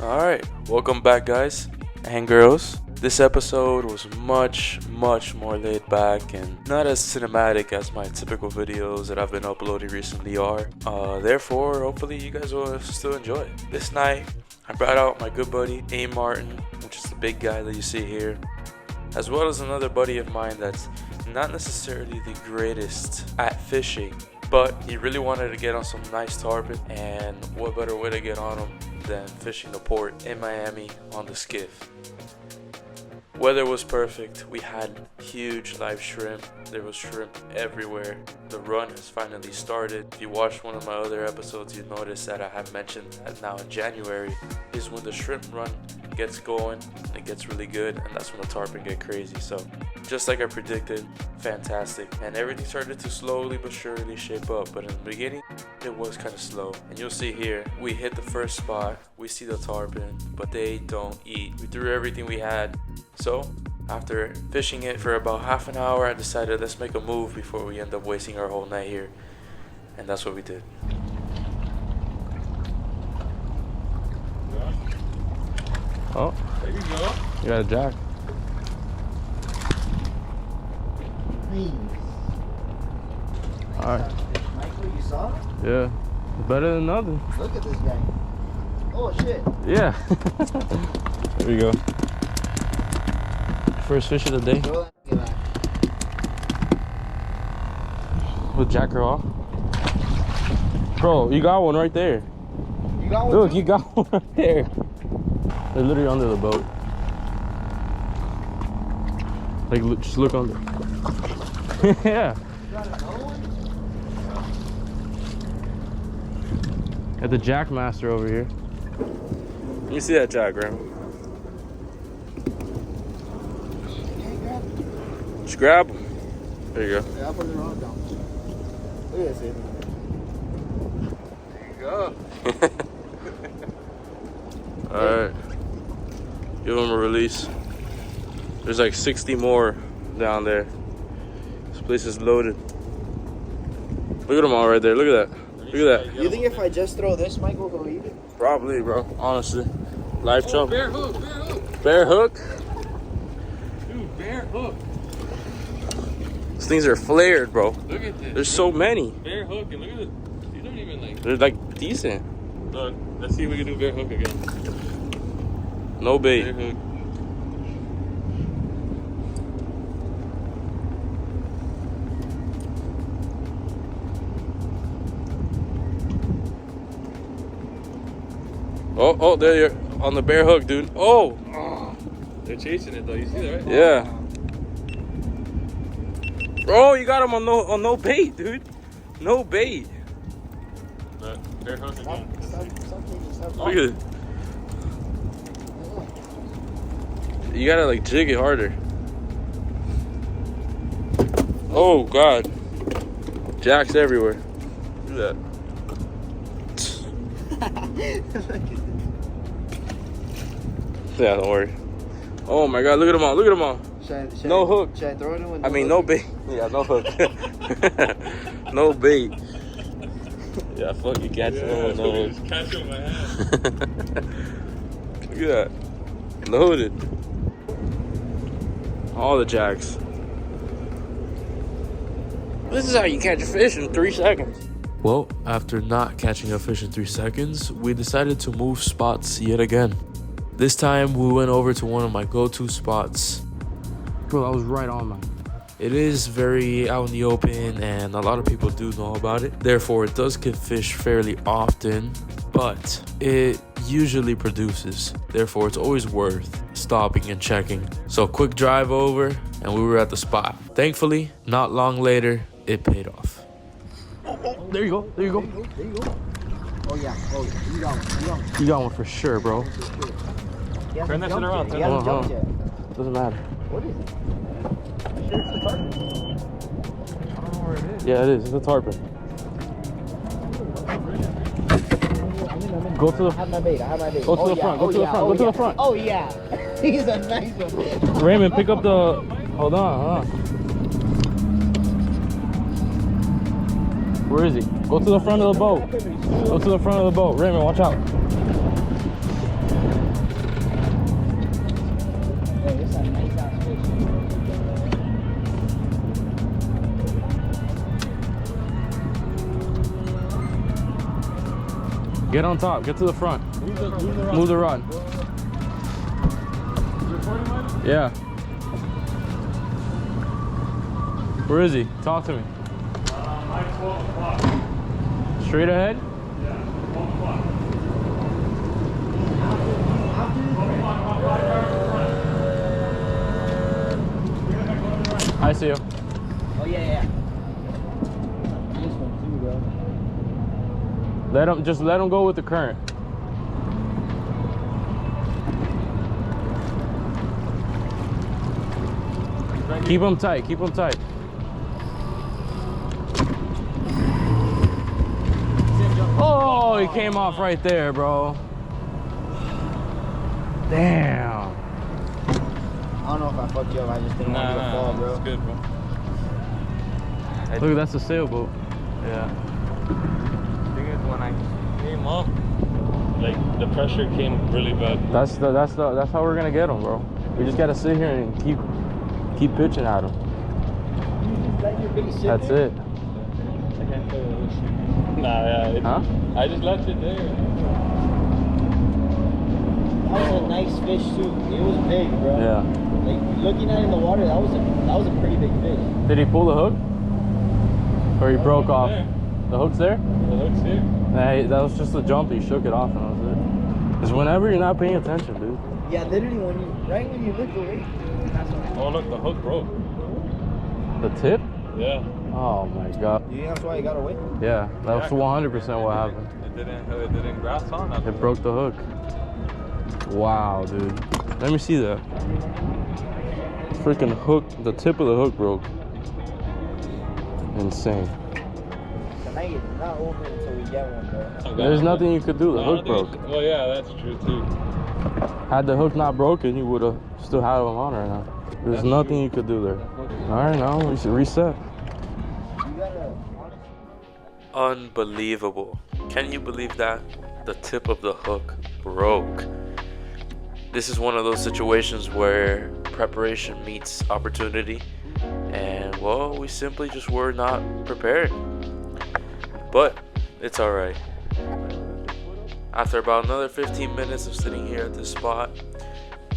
Alright, welcome back guys and girls. This episode was much more laid back and not as cinematic as my typical videos that I've been uploading recently are. Therefore, hopefully you guys will still enjoy it. This night, I brought out my good buddy, A. Martin, which is the big guy that you see here, as well as another buddy of mine that's not necessarily the greatest at fishing, but he really wanted to get on some nice tarpon, and what better way to get on them than fishing the port in Miami on the skiff. Weather was perfect. We had huge live shrimp. There was shrimp everywhere. The run has finally started. If you watched one of my other episodes, you noticed that I have mentioned that now in January is when the shrimp run gets going. It gets really good, and that's when the tarpon get crazy. So just like I predicted, fantastic. And everything started to slowly but surely shape up. But in the beginning, it was kind of slow. And you'll see here, we hit the first spot. We see the tarpon, but they don't eat. We threw everything we had. So after fishing it for about half an hour, I decided let's make a move before we end up wasting our whole night here. And that's what we did. Oh, there you go. You got a jack. Please. Alright. Michael, you saw it? Yeah. Better than nothing. Look at this guy. Oh shit. Yeah. There you go. First fish of the day. Go get back. With Jack Raw. Bro, you got one right there. You got one Look, too? you got one right there. They're literally under the boat. Like, look, just look under. Yeah. You got another one? Got the Jack Master over here. Let me see that Jack, Graham. Just grab him. There you go. Yeah, I'll put the rod down. Look at this. There you go. Alright. Give him a release. There's like 60 more down there. This place is loaded. Look at them all right there. Look at that. Look at that. You think if I just throw this, Michael will eat it? Probably, bro. Honestly. Live chump. Bear hook, bear hook. Bear hook? Dude, bear hook. These things are flared, bro. Look at this. There's so many. Bear hook, and look at it. These don't even like. They're like decent. Look, let's see if we can do bear hook again. No bait. Bear hook. Oh, there you're on the bear hook, dude. Oh! They're chasing it though. You see that, right? Yeah. Bro, you got him on no bait, dude. No bait. Look, bear hook again. Look at it. You gotta like jig it harder. Oh God. Jacks everywhere. Look at that. Yeah, don't worry. Oh my God, look at them all. Look at them all. No hook. Should I throw it in with I mean, no bait. Yeah, no hook. No bait. Yeah, fuck, you catch it with no hook. Just catch it with my hand. Look at that. Loaded. All the jacks. This is how you catch a fish in 3 seconds. Well, after not catching a fish in 3 seconds, we decided to move spots yet again. This time we went over to one of my go-to spots. Bro, that was right on, man. It is very out in the open and a lot of people do know about it. Therefore, it does get fish fairly often, but it usually produces. Therefore, it's always worth stopping and checking. So quick drive over and we were at the spot. Thankfully, not long later, it paid off. Oh, there you go. There you go. There you go. Oh yeah. Oh yeah. You got one. You got one. You got one for sure, bro. Turn that shit around. He hasn't jumped yet. Doesn't matter. What is it? You sure it's the tarpon? I don't know where it is. Yeah, it is. It's a tarpon. Go to the I have my bait. I have my bait. Go to the front. Go to the front. Go to the front. Oh yeah. He's a nice one. Raymond, pick up the. Hold on. Where is he? Go to the front of the boat. Go to the front of the boat. Raymond, watch out. Get on top. Get to the front. Move the rod. Yeah. Where is he? Talk to me. Like 12 o'clock. Straight ahead? Yeah, 12 o'clock. 12 o'clock, about 5 hours in front. I see you. Oh yeah. This one too, bro. Just let him go with the current. Keep him tight, keep him tight. Oh, he came off right there, bro. Damn. I don't know if I fucked you up. I just didn't want you to fall, bro. It's good, bro. Look, that's a sailboat. Yeah. The thing is, when I came up, like the pressure came really bad. That's how we're gonna get him, bro. We just gotta sit here and keep pitching at him. Let your big sit That's there. it. I can't play with this. Nah, yeah. Huh? I just left it there. That was a nice fish too. It was big, bro. Yeah. Like looking at it in the water, that was a pretty big fish. Did he pull the hook? Or he broke off? There. The hook's there? The hook's here. Nah, that was just a jump. He shook it off and that was it. Because whenever you're not paying attention, dude. Yeah, literally right when you looked away. That's what Oh, look, the hook broke. The tip? Yeah. Oh my god. You think that's why he got away? Yeah, that was 100% what happened. It didn't grasp on nothing. It broke the hook. Wow, dude. Let me see that. Freaking hook, the tip of the hook broke. Insane. The night is not over until we get one, bro. There's nothing you could do. The I hook don't think broke. Well, yeah, that's true too. Had the hook not broken, you would have still had him on right now. There's That's nothing true. you could do there. All right, now we should reset. You gotta. Unbelievable. Can you believe that? The tip of the hook broke. This is one of those situations where preparation meets opportunity, and well, we simply just were not prepared. But it's alright. After about another 15 minutes of sitting here at this spot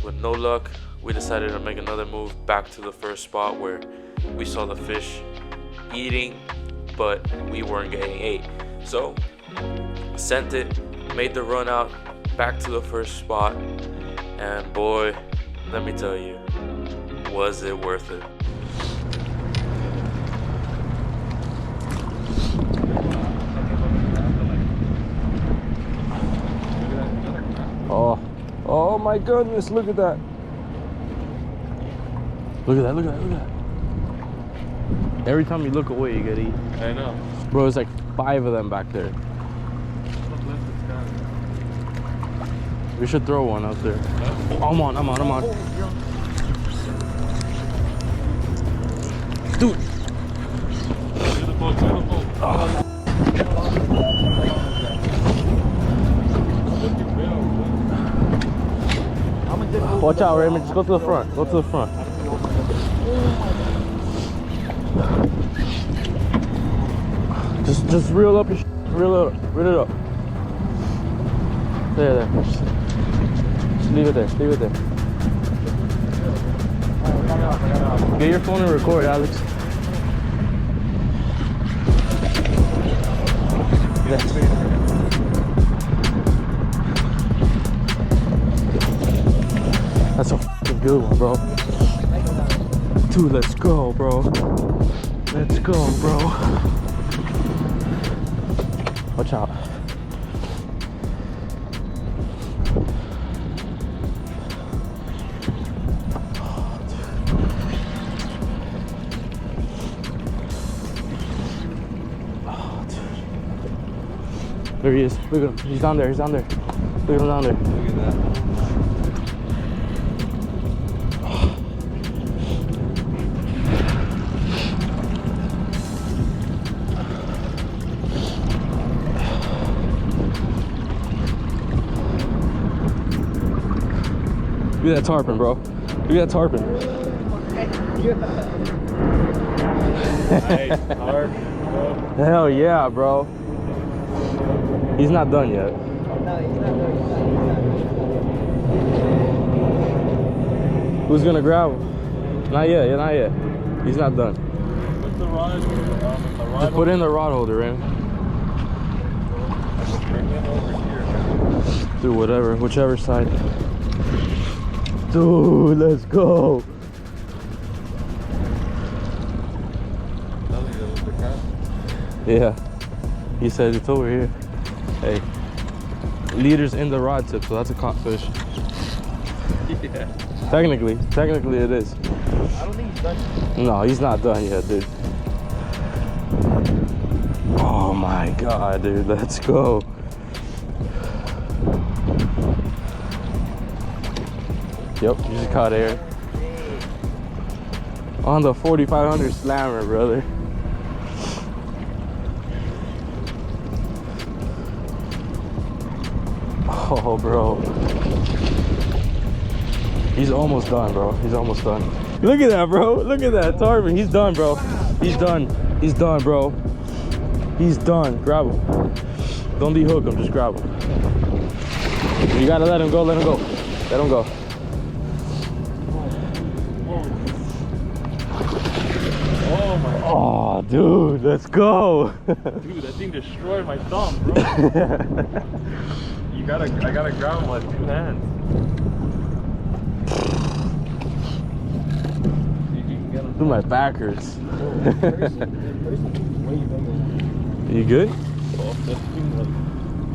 with no luck, we decided to make another move back to the first spot where we saw the fish eating, but we weren't getting ate. So sent it, made the run out back to the first spot, and boy, let me tell you, was it worth it. Oh my goodness, look at that. Look at that, look at that, look at that. Every time you look away, you get eaten. I know. Bro, there's like 5 of them back there. We should throw one out there. Oh, I'm on. Dude. To the boat. Watch out, Raymond. Just go to the front. Go to the front. Just reel up your reel it up. There. Just leave it there. Get your phone and record, Alex. That's a fucking good one, bro. Dude, let's go, bro. Let's go, bro. Watch out. There he is. Look at him. He's down there. Look at him down there. Look at that. Look at that tarpon, bro. Look at that tarpon. Nice, hard, bro. Hell yeah, bro. He's not done yet. No, he's not done. Who's gonna grab him? Not yet, not yet. He's not done. What's the rod? The rod Just put in the rod holder, Raymond. bring it over here. Do whatever, whichever side. Dude, let's go. Yeah. He said it's over here. Hey. Leader's in the rod tip, so that's a caught fish. Yeah. Technically it is. I don't think he's done. No, he's not done yet, dude. Oh my god, dude, let's go. Yep, you just caught air. On the 4500 slammer, brother. Oh, bro. He's almost done, bro. He's almost done. Look at that, bro. Look at that. Tarpon. He's done, bro. He's done. He's done, bro. He's done. Grab him. Don't dehook him. Just grab him. You gotta let him go. Let him go. Let him go. Oh my god. Oh, dude. Let's go. Dude, that thing destroyed my thumb, bro. I gotta grab him with 2 hands. Dude, my back hurts. You good? Oh, that thing was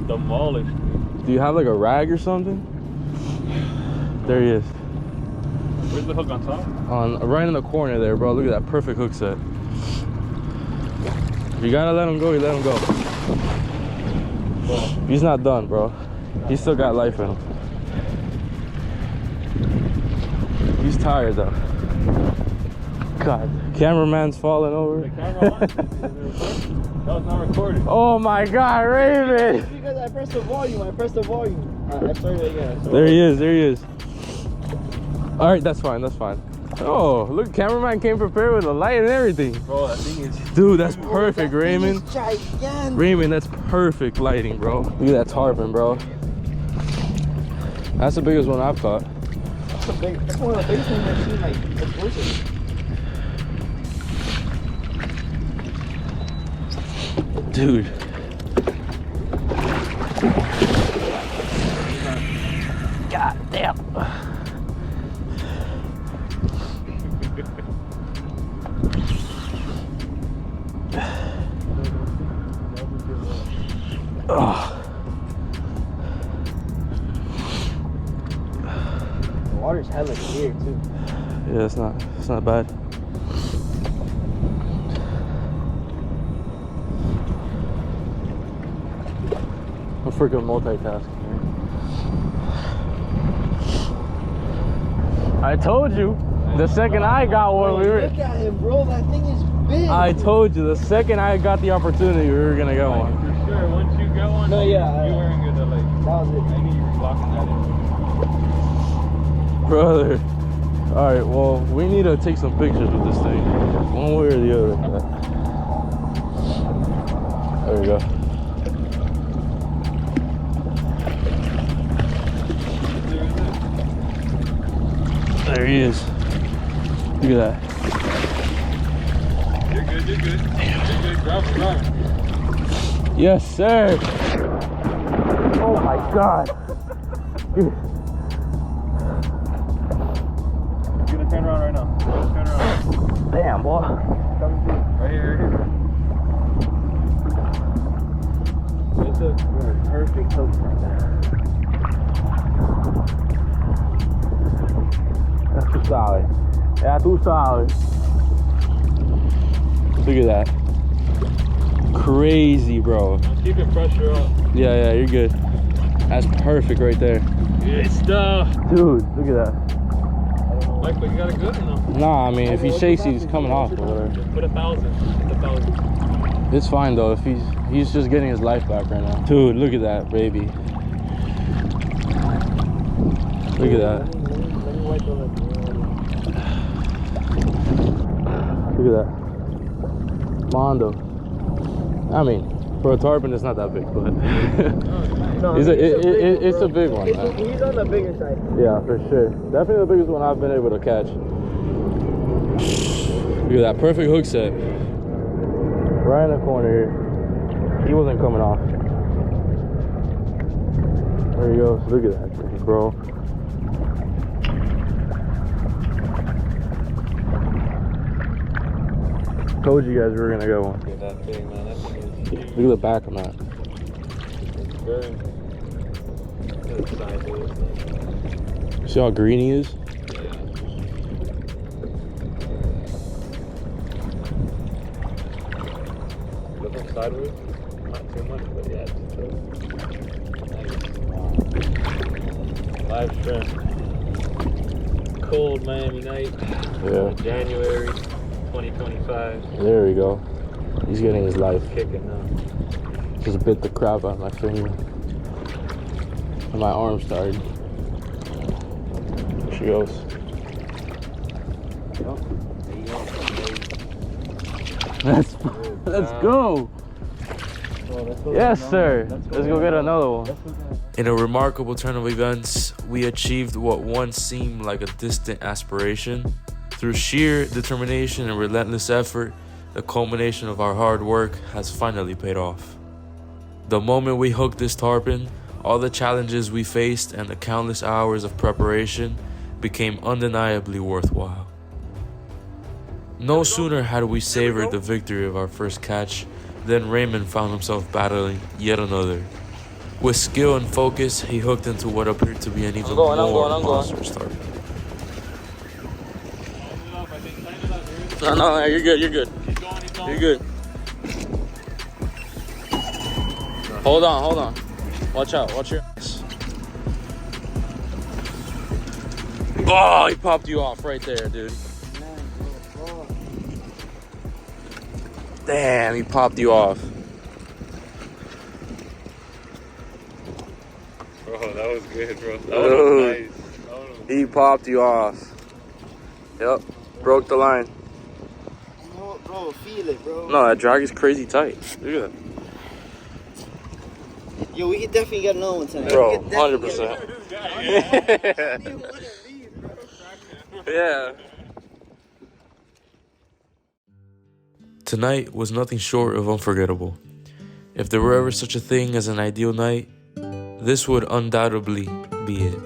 demolished. Do you have like a rag or something? There he is. Where's the hook on top? Right in the corner there, bro. Look at that perfect hook set. You gotta let him go. You let him go. He's not done, bro. He's still got life in him. He's tired though. God, cameraman's falling over. The camera on? Is it recording? No, it's not recording. Oh my God, Raven! Because I pressed the volume. I started again. There he is. There he is. All right, that's fine. That's fine. Oh, look, cameraman came prepared with a light and everything. Bro, that thing is... Dude, that's perfect, Raymond. Gigantic. Raymond, that's perfect lighting, bro. Look at that tarpon, bro. That's the biggest one I've caught. That's one of the biggest ones I've seen, like, exclusive. Dude. God damn. Oh. The water's hella clear too. Yeah, it's not bad. I'm freaking multitasking, man. I told you the second I got one, we were. Look at him, bro. That thing is big. I told you the second I got the opportunity, we were gonna get one. For sure, once you get one, No, yeah, you weren't gonna like... That was it. I knew you were locking that in. Brother. Alright, well, we need to take some pictures with this thing. One way or the other. There we go. There he is. Look at that. You're good, you're good. You're good, grab him. Yes, sir. Oh my God. You're gonna turn around right now. Turn around. Damn, boy. Right here, right here. It's a Perfect hook right there. That's too solid. Yeah, too solid. Look at that. Crazy, bro. I'm keeping pressure on. Yeah, you're good. That's perfect right there. Good stuff. Dude, look at that. Mike, but you got a good one though. Nah, I mean, if he shakes, he's coming off or whatever. Just put 1,000. Put 1,000. It's fine though, if he's just getting his life back right now. Dude, look at that, baby. Look at that. Let me wipe the lip. Look at that. Mondo. I mean, For a tarpon, it's not that big, but No, it's a big one. He's on the bigger side. Yeah, for sure. Definitely the biggest one I've been able to catch. Look at that perfect hook set. Right in the corner here. He wasn't coming off. There he goes. Look at that thing, bro. Told you guys we were gonna get one. Look at that thing, man. That thing is huge. Look at the back on that. It's very. Look at the size of it. See how green he is? Yeah. Look on sideways. Not too much, but yeah, it's true. Nice. Live shrimp. Cold Miami night. Yeah. January 2025. There we go. He's getting his life. Kicking now. Just bit the crap out of my finger. And my arm started. There she goes. Let's go. Yes, sir. Let's go get another one. In a remarkable turn of events, we achieved what once seemed like a distant aspiration. Through sheer determination and relentless effort, the culmination of our hard work has finally paid off. The moment we hooked this tarpon, all the challenges we faced and the countless hours of preparation became undeniably worthwhile. No sooner had we savored the victory of our first catch than Raymond found himself battling yet another. With skill and focus, he hooked into what appeared to be an even more monstrous tarpon. No, you're good, you're good. You're good. Hold on. Watch out, watch your ass. Oh, he popped you off right there, dude. Damn, he popped you off. Bro, that was good, bro. That Dude, was nice. he popped you off. Yep, broke the line. No, bro, feel it, bro. No, that drag is crazy tight. Look at that. Yo, we could definitely get another one tonight. Bro, 100%. Yeah. Tonight was nothing short of unforgettable. If there were ever such a thing as an ideal night, this would undoubtedly be it.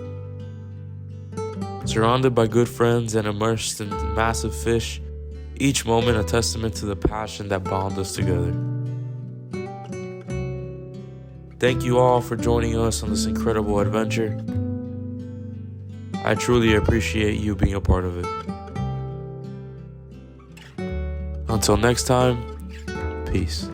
Surrounded by good friends and immersed in massive fish, each moment a testament to the passion that bound us together. Thank you all for joining us on this incredible adventure. I truly appreciate you being a part of it. Until next time, peace.